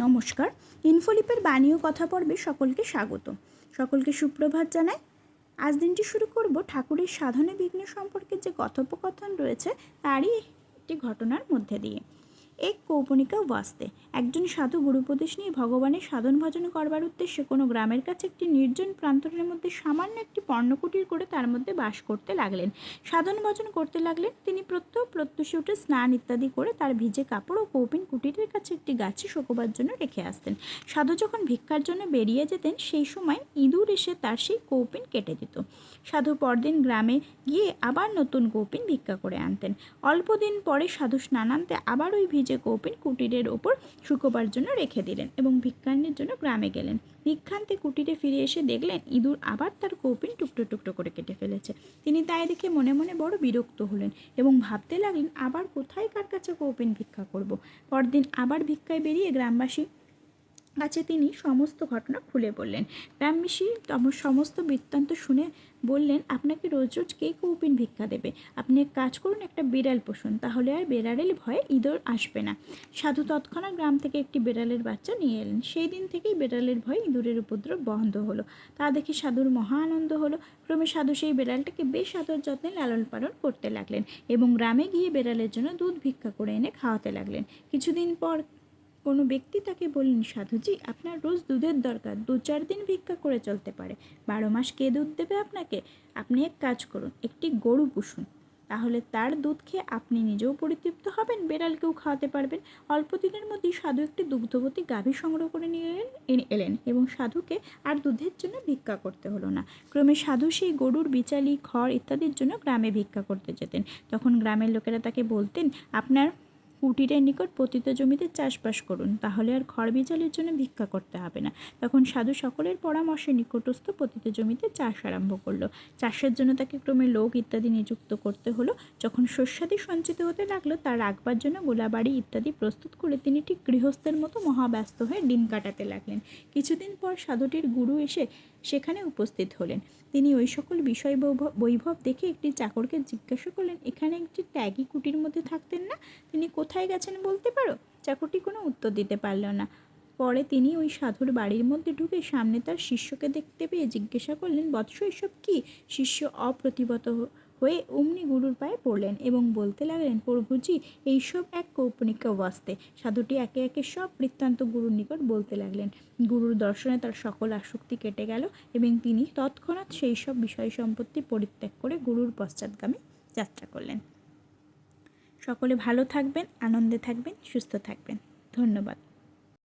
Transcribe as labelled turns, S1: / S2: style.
S1: নমস্কার। ইনফোলিপের বাণী ও কথা পর্বে সকলকে স্বাগত। সকলকে সুপ্রভাত জানাই। আজ দিনটি শুরু করব ঠাকুরের সাধনে বিঘ্ন সম্পর্কে যে কথোপকথন রয়েছে তারই একটি ঘটনার মধ্যে দিয়ে। এক কৌপনিকা ওয়াস্তে একজন সাধু গুরুপদেশ নিয়ে ভগবানের সাধন ভজন করবার উদ্দেশ্যে কোনো গ্রামের কাছে একটি নির্জন প্রান্তরের মধ্যে সামান্য একটি পর্ণকুটির করে তার মধ্যে বাস করতে লাগলেন। সাধন ভজন করতে লাগলেন। তিনি প্রত্যুষে উঠে স্নান ইত্যাদি করে তার ভিজে কাপড় ও কৌপিন কুটিরের কাছে একটি গাছে শোকবার জন্য রেখে আসতেন। সাধু যখন ভিক্ষার জন্য বেরিয়ে যেতেন সেই সময় ইঁদুর এসে তার সেই কৌপিন কেটে দিত। সাধু পরদিন গ্রামে গিয়ে আবার নতুন কৌপিন ভিক্ষা করে আনতেন। অল্প দিন পরে সাধু স্নানান্তে আবার ওই ভিজে কৌপিন কুটিরের ওপর শুকোবার জন্য রেখে দিলেন এবং ভিক্ষান্নের জন্য গ্রামে গেলেন। ভিক্ষান্তে কুটিরে ফিরে এসে দেখলেন ইঁদুর আবার তার কৌপিন টুকরো টুকরো করে কেটে ফেলেছে। তিনি তাই দেখে মনে মনে বড় বিরক্ত হলেন এবং ভাবতে লাগলেন আবার কোথায় কার কাছে কৌপিন ভিক্ষা করব। পরদিন আবার ভিক্ষায় বেরিয়ে গ্রামবাসী কাছে তিনি সমস্ত ঘটনা খুলে বললেন। গ্রামবাসী সমস্ত বৃত্তান্ত শুনে বললেন, আপনাকে রোজ রোজ কে কৌপিন ভিক্ষা দেবে? আপনি এক কাজ করুন, একটা বিড়াল পোষুন, তাহলে আর বেড়ালের ভয়ে ইঁদুর আসবে না। সাধু তৎক্ষণাৎ গ্রাম থেকে একটি বেড়ালের বাচ্চা নিয়ে এলেন। সেই দিন থেকেই বেড়ালের ভয়ে ইঁদুরের উপদ্রব বন্ধ হলো। তা দেখে সাধুর মহা আনন্দ হলো। ক্রমে সাধু সেই বেড়ালটাকে বেশ আদর যত্নে লালন পালন করতে লাগলেন এবং গ্রামে গিয়ে বেড়ালের জন্য দুধ ভিক্ষা করে এনে খাওয়াতে লাগলেন। কিছুদিন পর কোনো ব্যক্তি তাকে বললেন, সাধুজি, আপনার রোজ দুধের দরকার, 2-4 দিন ভিক্ষা করে চলতে পারে, 12 মাস কে দুধ দেবে আপনাকে? আপনি এক কাজ করুন, একটি গরু পুষুন, তাহলে তার দুধ খেয়ে আপনি নিজেও পরিতৃপ্ত হবেন, বেড়ালকেও খাওয়াতে পারবেন। অল্প দিনের মধ্যেই সাধু একটি দুগ্ধবতী গাভী সংগ্রহ করে নিয়ে এলেন এবং সাধুকে আর দুধের জন্য ভিক্ষা করতে হলো না। ক্রমে সাধু সেই গরুর বিচালি, খড় ইত্যাদির জন্য গ্রামে ভিক্ষা করতে যেতেন। তখন গ্রামের লোকেরা তাকে বলতেন, আপনার কুটিরের নিকট পতিত জমিতে চাষবাস করুন, তাহলে আর খড় বিচালের জন্য ভিক্ষা করতে হবে না। তখন সাধু সকলের পরামর্শে নিকটস্থ পতিত জমিতে চাষ আরম্ভ করলো। চাষের জন্য তাকে ক্রমে লোক ইত্যাদি নিযুক্ত করতে হলো। যখন শস্যাদি সঞ্চিত হতে লাগলো, তার রাখবার জন্য গোলাবাড়ি ইত্যাদি প্রস্তুত করে তিনি ঠিক গৃহস্থের মতো মহাব্যস্ত হয়ে দিন কাটাতে লাগলেন। কিছুদিন পর সাধুটির গুরু এসে সেখানে উপস্থিত হলেন। তিনি ওই সকল বিষয় বৈভব দেখে একটি চাকরকে জিজ্ঞাসা করলেন, এখানে একটি ত্যাগী কুটির মধ্যে থাকতেন না? তিনি কোথায় গেছেন বলতে পারো? চাকরটি কোনো উত্তর দিতে পারল না। পরে তিনি ওই সাধুর বাড়ির মধ্যে ঢুকে সামনে তার শিষ্যকে দেখতে পেয়ে জিজ্ঞাসা করলেন, বৎস, এসব কি? শিষ্য অপ্রতিবত হয়ে অমনি গুরুর পায়ে পড়লেন এবং বলতে লাগলেন, প্রভুজি, এইসব এক কৌপনিকা ওয়াস্তে। সাধুটি একে একে সব বৃত্তান্ত গুরুর নিকট বলতে লাগলেন। গুরুর দর্শনে তার সকল আসক্তি কেটে গেল এবং তিনি তৎক্ষণাৎ সেই সব বিষয় সম্পত্তি পরিত্যাগ করে গুরুর পশ্চাৎগামী যাত্রা করলেন। সকলে ভালো থাকবেন, আনন্দে থাকবেন, সুস্থ থাকবেন। ধন্যবাদ।